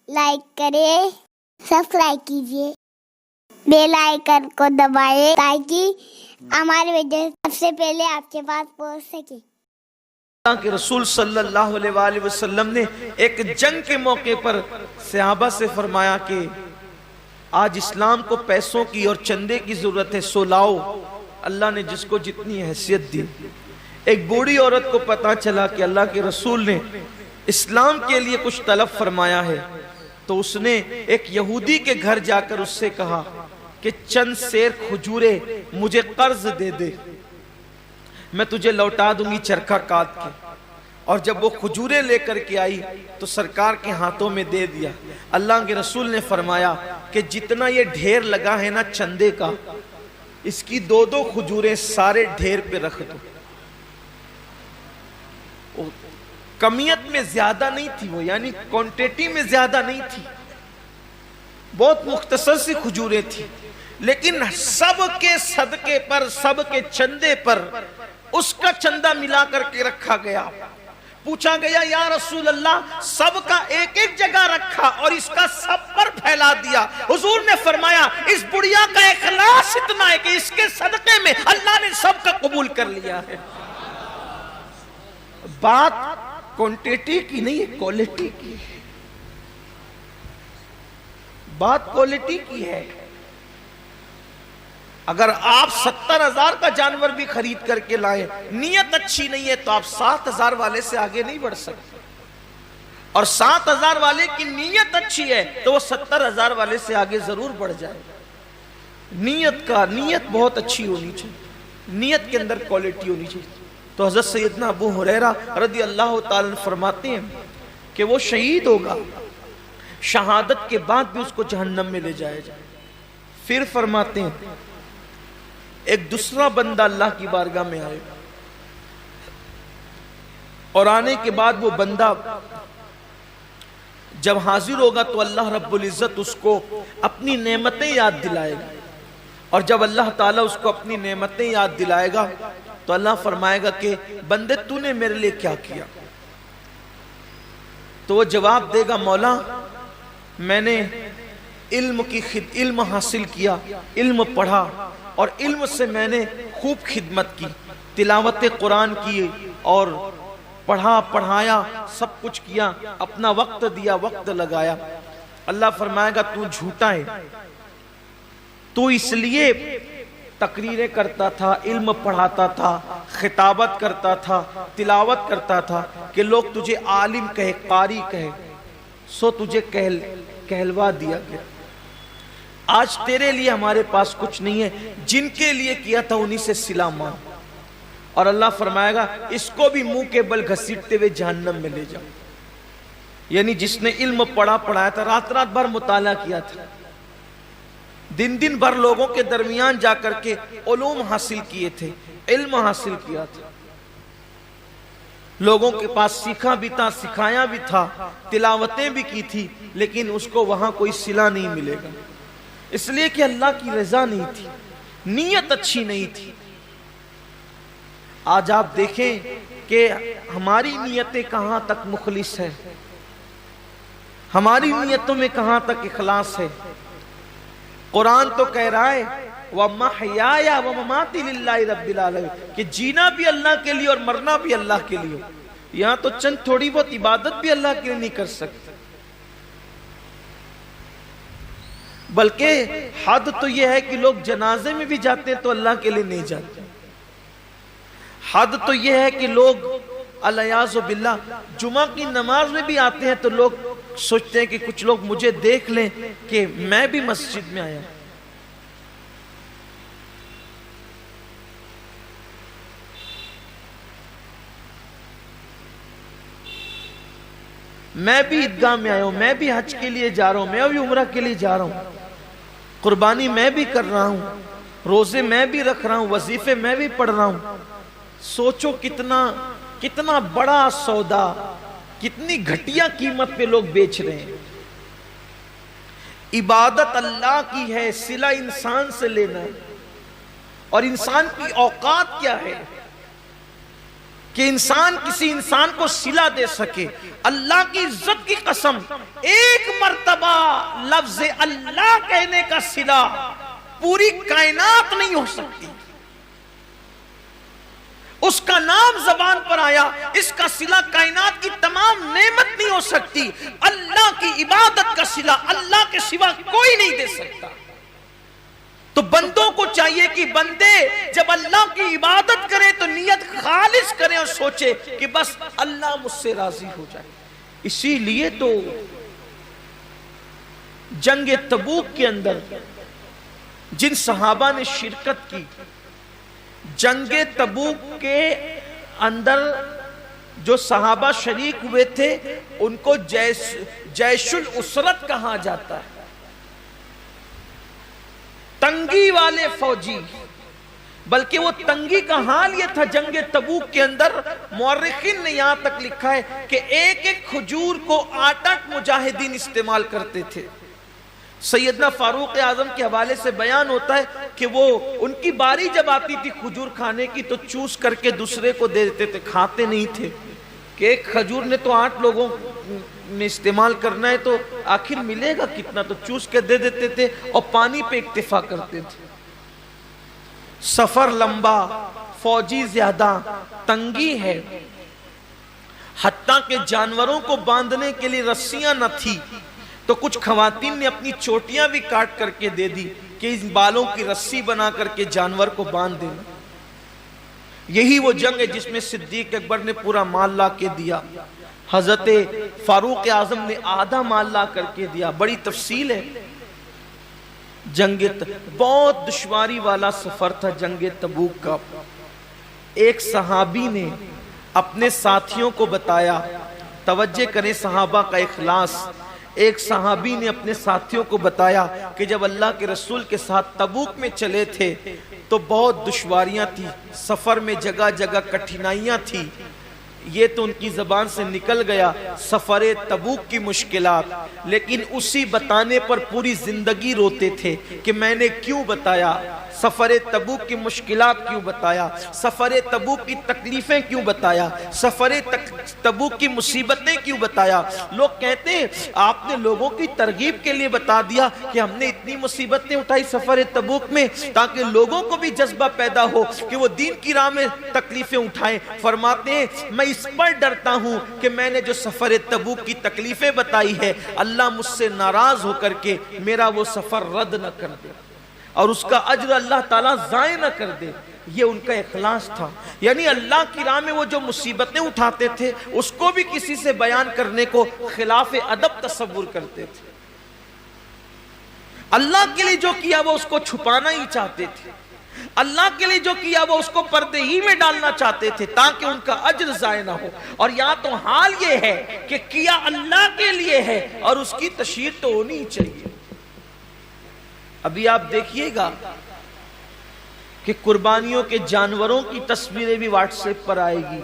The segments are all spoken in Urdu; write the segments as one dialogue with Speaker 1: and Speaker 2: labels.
Speaker 1: لائک کریں، سبسکرائب کیجیے، بیل آئیکن کو دبائیں تاکہ ہماری ویڈیو سب سے پہلے آپ کے پاس پہنچ سکے۔
Speaker 2: اللہ کے رسول صلی اللہ علیہ وآلہ وسلم نے ایک جنگ کے موقع پر صحابہ سے فرمایا کہ آج اسلام کو پیسوں کی اور چندے کی ضرورت ہے، سو لاؤ۔ اللہ نے جس کو جتنی حیثیت دی۔ ایک بوڑھی عورت کو پتا چلا کہ اللہ کے رسول نے اسلام کے لیے کچھ طلب فرمایا ہے، تو اس نے ایک یہودی کے گھر جا کر اس سے کہا کہ چند سیر کھجورے مجھے قرض دے دے، میں تجھے لوٹا دوں گی چرخہ کاٹ کے۔ اور جب وہ کھجورے لے کر کے آئی تو سرکار کے ہاتھوں میں دے دیا۔ اللہ کے رسول نے فرمایا کہ جتنا یہ ڈھیر لگا ہے نا چندے کا، اس کی دو دو کھجوریں سارے ڈھیر پہ رکھ دو۔ کمیت میں زیادہ نہیں تھی وہ، یعنی کوانٹیٹی میں زیادہ نہیں تھی، بہت مختصر سی کھجوریں تھی، لیکن سب کے صدقے پر، سب کے چندے پر اس کا چندہ ملا کر کے رکھا گیا۔ پوچھا گیا یا رسول اللہ سب کا ایک ایک جگہ رکھا اور اس کا سب پر پھیلا دیا؟ حضور نے فرمایا اس بڑھیا کا اخلاص اتنا ہے کہ اس کے صدقے میں اللہ نے سب کا قبول کر لیا ہے۔ بات کوانٹیٹی کی نہیں ہے، کوالٹی کی ہے۔ بات کوالٹی کی ہے۔ اگر آپ 70,000 کا جانور بھی خرید کر کے لائیں، نیت اچھی نہیں ہے تو آپ 7,000 والے سے آگے نہیں بڑھ سکتے، اور 7,000 والے کی نیت اچھی ہے تو وہ 70,000 والے سے آگے ضرور بڑھ جائے۔ نیت بہت اچھی ہونی چاہیے، نیت کے اندر کوالٹی ہونی چاہیے۔ تو حضرت سیدنا ابو ہریرہ رضی اللہ تعالیٰ عنہ فرماتے ہیں کہ وہ شہید ہوگا، شہادت کے بعد بھی اس کو جہنم میں لے جائے جائے۔ پھر فرماتے ہیں ایک دوسرا بندہ اللہ کی بارگاہ میں آئے، اور آنے کے بعد وہ بندہ جب حاضر ہوگا تو اللہ رب العزت اس کو اپنی نعمتیں یاد دلائے گا، اور جب اللہ تعالیٰ اس کو اپنی نعمتیں یاد دلائے گا تو اللہ فرمائے گا کہ بندے تو نے میرے لیے کیا کیا؟ تو وہ جواب دے گا مولا میں نے علم حاصل کیا، علم پڑھا، اور علم سے میں نے خوب خدمت کی، تلاوت قرآن کی اور پڑھا پڑھایا، سب کچھ کیا، اپنا وقت دیا، وقت لگایا۔ اللہ فرمائے گا تو جھوٹا ہے، تو اس لیے تقریریں کرتا تھا، علم پڑھاتا تھا، خطابت کرتا تھا، تلاوت کرتا تھا کہ لوگ تجھے عالم کہے، قاری کہے، سو تجھے کہلوا دیا گیا۔ آج تیرے لیے ہمارے پاس کچھ نہیں ہے، جن کے لیے کیا تھا انہی سے صلہ مانگ۔ اور اللہ فرمائے گا اس کو بھی منہ کے بل گھسیٹتے ہوئے جہنم میں لے جاؤ۔ یعنی جس نے علم پڑھایا تھا، رات رات بھر مطالعہ کیا تھا، دن دن بھر لوگوں کے درمیان جا کر کے علوم حاصل کیے تھے، علم حاصل کیا تھا، لوگوں کے پاس سیکھا بھی تھا، سکھایا بھی تھا، تلاوتیں بھی کی تھی، لیکن اس کو وہاں کوئی صلہ نہیں ملے گا، اس لیے کہ اللہ کی رضا نہیں تھی، نیت اچھی نہیں تھی۔ آج آپ دیکھیں کہ ہماری نیتیں کہاں تک مخلص ہے، ہماری نیتوں میں کہاں تک اخلاص ہے۔ قرآن تو کہہ رہا ہے وَمَحْيَايَ وَمَمَاتِي لِلَّهِ رَبِّ الْعَالَمِينَ کہ جینا بھی اللہ کے لیے اور مرنا بھی اللہ کے لیے۔ یہاں تو چند تھوڑی بہت عبادت بھی اللہ کے لیے نہیں کر سکتے، بلکہ حد تو یہ ہے کہ لوگ جنازے میں بھی جاتے ہیں تو اللہ کے لیے نہیں جاتے۔ حد تو یہ ہے کہ لوگ الیاذ باللہ جمعہ کی نماز میں بھی آتے ہیں تو لوگ سوچتے ہیں کہ کچھ لوگ مجھے دیکھ لیں کہ میں بھی مسجد میں آیا۔ میں بھی عیدگاہ میں آیا ہوں، میں بھی حج کے لیے جا رہا ہوں، میں بھی عمرہ کے لیے جا رہا ہوں، قربانی میں بھی کر رہا ہوں، روزے میں بھی رکھ رہا ہوں، وظیفے میں بھی پڑھ رہا ہوں۔ سوچو کتنا بڑا سودا، کتنی گھٹیا قیمت پہ لوگ بیچ رہے ہیں۔ عبادت اللہ کی ہے، صلہ انسان سے لینا ہے، اور انسان کی اوقات کیا ہے؟ کہ انسان کسی انسان کو صلہ دے سکے. اللہ کی عزت کی قسم، ایک مرتبہ لفظ اللہ کہنے کا صلہ پوری کائنات نہیں ہو سکتی. اس کا نام زبان پر آیا، اس کا صلہ کائنات کی تمام نعمت نہیں ہو سکتی. اللہ کی عبادت کا صلہ اللہ کے سوا کوئی نہیں دے سکتا. تو بندوں کو چاہیے کہ بندے جب اللہ کی عبادت کریں تو نیت خالص کریں اور سوچے کہ بس اللہ مجھ سے راضی ہو جائے. اسی لیے تو جنگ تبوک کے اندر جن صحابہ نے شرکت کی، جنگ تبوک کے اندر جو صحابہ شریک ہوئے تھے ان کو جیش الاسرت کہا جاتا ہے، تنگی والے فوجی. بلکہ وہ تنگی کا حال یہ تھا جنگ تبوک کے اندر، مورخین نے یہاں تک لکھا ہے کہ ایک ایک کھجور کو 8 مجاہدین استعمال کرتے تھے. سیدنا فاروق اعظم کے حوالے سے بیان ہوتا ہے کہ وہ ان کی باری جب آتی تھی کھجور کھانے کی تو چوس کر کے دوسرے کو دے دیتے تھے، کھاتے نہیں تھے کہ ایک کھجور نے تو 8 لوگوں میں استعمال کرنا ہے تو آخر ملے گا کتنا، تو چوس کے دے دیتے تھے اور پانی پہ اکتفا کرتے تھے. سفر لمبا، فوجی زیادہ، تنگی ہے، حتیٰ کہ جانوروں کو باندھنے کے لیے رسیاں نہ تھی تو کچھ خواتین نے اپنی چوٹیاں بھی کاٹ کر کے دے دی کہ اس بالوں کی رسی بنا کر کے جانور کو باندھ دینا. یہی وہ جنگ ہے جس میں صدیق اکبر نے پورا مال لا کے دیا، حضرت فاروق اعظم نے آدھا مال لا کر کے دیا. بڑی تفصیل ہے. جنگ بہت دشواری والا سفر تھا جنگ تبوک کا. ایک صحابی نے اپنے ساتھیوں کو بتایا، توجہ کریں صحابہ کا اخلاص. ایک صحابی نے اپنے ساتھیوں کو بتایا کہ جب اللہ کے رسول کے ساتھ تبوک میں چلے تھے تو بہت دشواریاں تھی، سفر میں جگہ جگہ کٹھنائیاں تھی. یہ تو ان کی زبان سے نکل گیا سفر تبوک کی مشکلات، لیکن اسی بتانے پر پوری زندگی روتے تھے کہ میں نے کیوں بتایا، سفر تبوک کی مشکلات کیوں بتایا، سفر تبوک کی تکلیفیں کیوں بتایا، سفر تبوک کی مصیبتیں کیوں بتایا. لوگ کہتے ہیں آپ نے لوگوں کی ترغیب کے لیے بتا دیا کہ ہم نے اتنی مصیبتیں اٹھائی سفر تبوک میں تاکہ لوگوں کو بھی جذبہ پیدا ہو کہ وہ دین کی راہ میں تکلیفیں اٹھائیں. فرماتے ہیں میں اس پر ڈرتا ہوں کہ میں نے جو سفر تبوک کی تکلیفیں بتائی ہے اللہ مجھ سے ناراض ہو کر کے میرا وہ سفر رد نہ کر دے اور اس کا اجر اللہ تعالیٰ ضائع نہ کر دے. یہ ان کا اخلاص تھا. یعنی اللہ کی راہ میں وہ جو مصیبتیں اٹھاتے تھے اس کو بھی کسی سے بیان کرنے کو خلاف ادب تصور کرتے تھے. اللہ کے لیے جو کیا وہ اس کو چھپانا ہی چاہتے تھے، اللہ کے لیے جو کیا وہ اس کو پردے ہی میں ڈالنا چاہتے تھے تاکہ ان کا اجر ضائع نہ ہو. اور یہاں تو حال یہ ہے کہ کیا اللہ کے لیے ہے اور اس کی تشہیر تو ہونی ہی چاہیے. ابھی آپ دیکھیے گا کہ قربانیوں کے جانوروں کی تصویریں بھی واٹس ایپ پر آئے گی.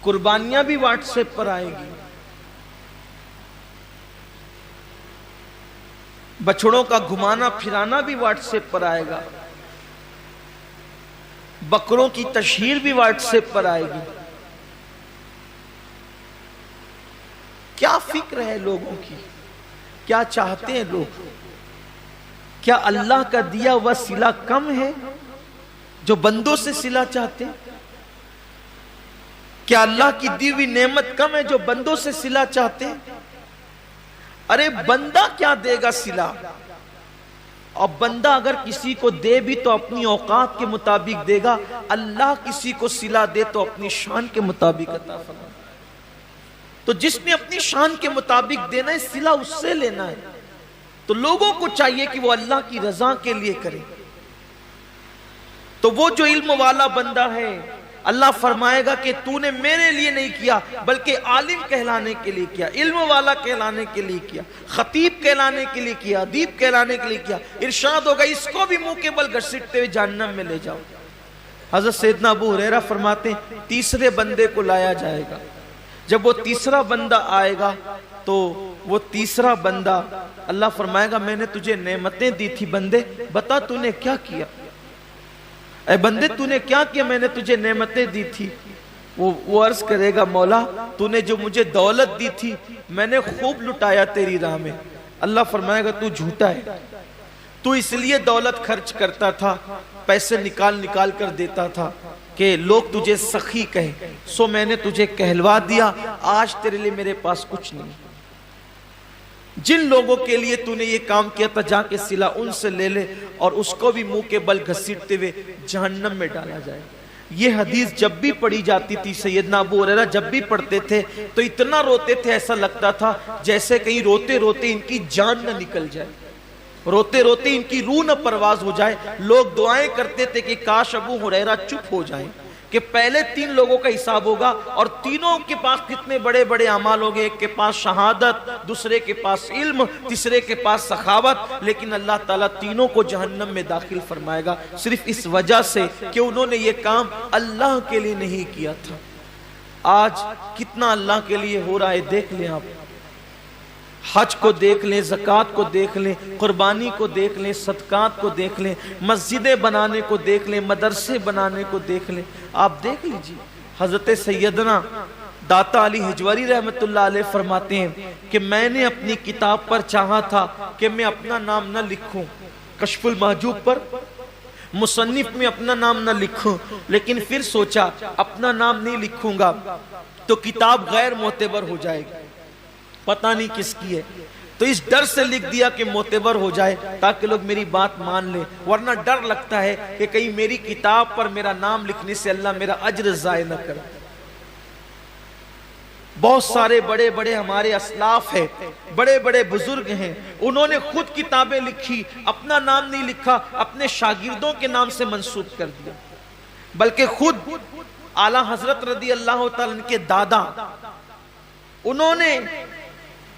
Speaker 2: قربانیاں بھی واٹس ایپ پر آئے گی. بچڑوں کا گھمانا پھرانا بھی واٹس ایپ پر آئے گا. بکروں کی تشہیر بھی واٹس ایپ پر آئے گی. کیا فکر ہے لوگوں کی؟ کیا چاہتے ہیں لوگ؟ کیا اللہ کا دیا ہوا صلہ کم ہے جو بندوں سے صلہ چاہتے ہیں؟ کیا اللہ کی دی ہوئی نعمت کم ہے جو بندوں سے صلہ چاہتے ہیں؟ ارے بندہ کیا دے گا صلہ؟ اور بندہ اگر کسی کو دے بھی تو اپنی اوقات کے مطابق دے گا. اللہ کسی کو صلہ دے تو اپنی شان کے مطابق عطا فرمائے. تو جس نے اپنی شان کے مطابق دینا ہے صلہ اس سے لینا ہے. تو لوگوں کو چاہیے کہ وہ اللہ کی رضا کے لیے کریں. تو وہ جو علم والا بندہ ہے اللہ فرمائے گا کہ تو نے میرے لیے نہیں کیا بلکہ عالم کہلانے کے لیے کیا، علم والا کہلانے کے لیے کیا، خطیب کہلانے کے لیے کیا، ادیب کہلانے کے لیے کیا. ارشاد ہوگا اس کو بھی منہ کے بل گھسیٹتے ہوئے جہنم میں لے جاؤ. حضرت سیدنا ابو ہریرہ فرماتے ہیں تیسرے بندے کو لایا جائے گا. جب وہ تیسرا بندہ آئے گا تو وہ تیسرا بندہ اللہ فرمائے گا میں نے تجھے نعمتیں دی تھی بندے، بتا تو نے کیا کیا. اے بندے تو نے کیا کیا، میں نے تجھے نعمتیں دی تھی. وہ عرض کرے گا مولا تو نے جو مجھے دولت دی تھی میں نے خوب لٹایا تیری راہ میں. اللہ فرمائے گا تو جھوٹا ہے، تو اس لیے دولت خرچ کرتا تھا، پیسے نکال کر دیتا تھا کہ لوگ تجھے سخی کہیں، سو میں نے تجھے کہلوا دیا، آج تیرے لیے میرے پاس کچھ نہیں. جن لوگوں کے لیے تو نے یہ کام کیا تھا جا کے صلہ ان سے لے لے، اور اس کو بھی منہ کے بل گھسیٹتے ہوئے جہنم میں ڈالا جائے. یہ حدیث جب بھی پڑھی جاتی تھی، سیدنا ابو ہریرہ جب بھی پڑھتے تھے تو اتنا روتے تھے، ایسا لگتا تھا جیسے کہیں روتے روتے ان کی جان نہ نکل جائے، روتے روتے ان کی روح نہ پرواز ہو جائے. لوگ دعائیں کرتے تھے کہ کاش ابو ہریرہ چپ ہو جائیں کہ پہلے 3 لوگوں کا حساب ہوگا اور تینوں کے پاس کتنے بڑے بڑے اعمال ہوگے، ایک کے پاس شہادت، دوسرے کے پاس علم، تیسرے کے پاس سخاوت، لیکن اللہ تعالیٰ تینوں کو جہنم میں داخل فرمائے گا صرف اس وجہ سے کہ انہوں نے یہ کام اللہ کے لیے نہیں کیا تھا. آج کتنا اللہ کے لیے ہو رہا ہے دیکھ لیں آپ. حج کو دیکھ لیں، زکوٰۃ کو دیکھ لیں، قربانی کو دیکھ لیں، صدقات کو دیکھ لیں، مسجدیں بنانے کو دیکھ لیں، مدرسے بنانے کو دیکھ لیں. آپ دیکھ لیجئے حضرت سیدنا داتا علی حجوری رحمت اللہ علیہ فرماتے ہیں کہ میں نے اپنی کتاب پر چاہا تھا کہ میں اپنا نام نہ لکھوں، کشف المحجوب پر مصنف میں اپنا نام نہ لکھوں، لیکن پھر سوچا اپنا نام نہیں لکھوں گا تو کتاب غیر معتبر ہو جائے گی، پتہ نہیں کس کی ہے، تو اس ڈر سے لکھ دیا کہ معتبر ہو جائے تاکہ لوگ میری بات مان لیں، ورنہ ڈر لگتا ہے کہ کہیں میری کتاب پر میرا نام لکھنے سے اللہ میرا اجر ضائع نہ کرے. بہت سارے بڑے بڑے ہمارے اسلاف ہیں، بڑے بڑے بزرگ ہیں، انہوں نے خود کتابیں لکھی، اپنا نام نہیں لکھا، اپنے شاگردوں کے نام سے منسوب کر دیا، بلکہ خود اعلیٰ حضرت رضی اللہ تعالیٰ عنہ کے دادا، انہوں نے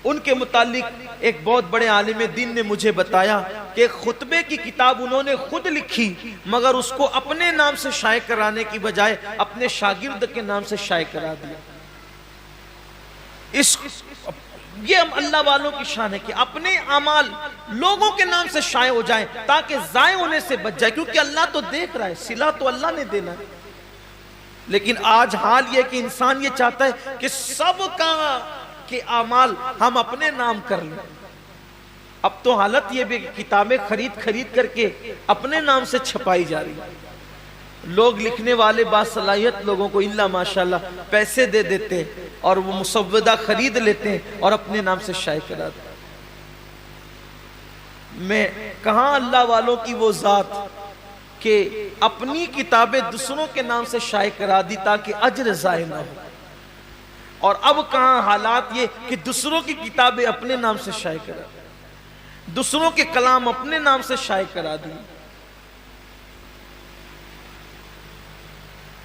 Speaker 2: ان کے متعلق ایک بہت بڑے عالم دین نے مجھے بتایا کہ خطبے کی کتاب انہوں نے خود لکھی، مگر اس کو اپنے نام سے شائع کرانے کی بجائے اپنے شاگرد کے نام سے شائع کرا دیا. یہ اللہ والوں کی شان ہے کہ اپنے اعمال لوگوں کے نام سے شائع ہو جائیں تاکہ ضائع ہونے سے بچ جائے، کیونکہ اللہ تو دیکھ رہا ہے، صلہ تو اللہ نے دینا ہے. لیکن آج حال یہ کہ انسان یہ چاہتا ہے کہ سب کا کہ اعمال ہم اپنے نام کر لیں. اب تو حالت یہ بھی کتابیں خرید کر کے اپنے نام سے چھپائی جا رہی ہے. لوگ لکھنے والے باصلاحیت لوگوں کو الا ماشاءاللہ پیسے دے دیتے اور وہ مسودہ خرید لیتے ہیں اور اپنے نام سے شائع کرا دیتے. میں کہاں اللہ والوں کی وہ ذات کہ اپنی کتابیں دوسروں کے نام سے شائع کرا دی تاکہ اجر ضائع نہ ہو، اور اب کہاں حالات یہ کہ دوسروں کی کتابیں اپنے نام سے شائع کرا دی، دوسروں کے کلام اپنے نام سے شائع کرا دی.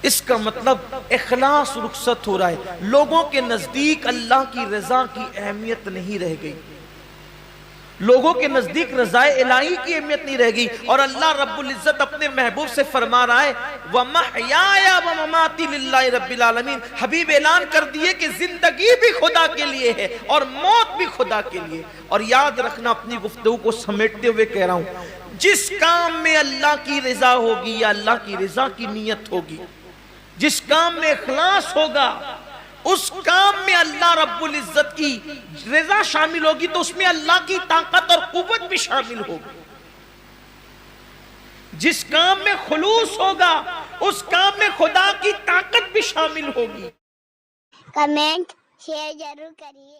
Speaker 2: اس کا مطلب اخلاص رخصت ہو رہا ہے. لوگوں کے نزدیک اللہ کی رضا کی اہمیت نہیں رہ گئی، لوگوں کے نزدیک رضا الہی کی اہمیت نہیں رہ گئی، اور اللہ رب العزت اپنے محبوب سے فرما رہا ہے وَمَحْيَايَ وَمَمَاتِي لِلَّهِ رَبِّ الْعَالَمِينَ. حبیب اعلان کر دیے کہ زندگی بھی خدا کے لیے ہے اور موت بھی خدا کے لیے. اور یاد رکھنا، اپنی گفتگو کو سمیٹتے ہوئے کہہ رہا ہوں، جس کام میں اللہ کی رضا ہوگی یا اللہ کی رضا کی نیت ہوگی، جس کام میں اخلاص ہوگا، اس کام میں اللہ رب العزت کی رضا شامل ہوگی، تو اس میں اللہ کی طاقت اور قوت بھی شامل ہوگی. جس کام میں خلوص ہوگا اس کام میں خدا کی طاقت بھی شامل ہوگی.
Speaker 1: کمنٹ شیئر ضرور کریے.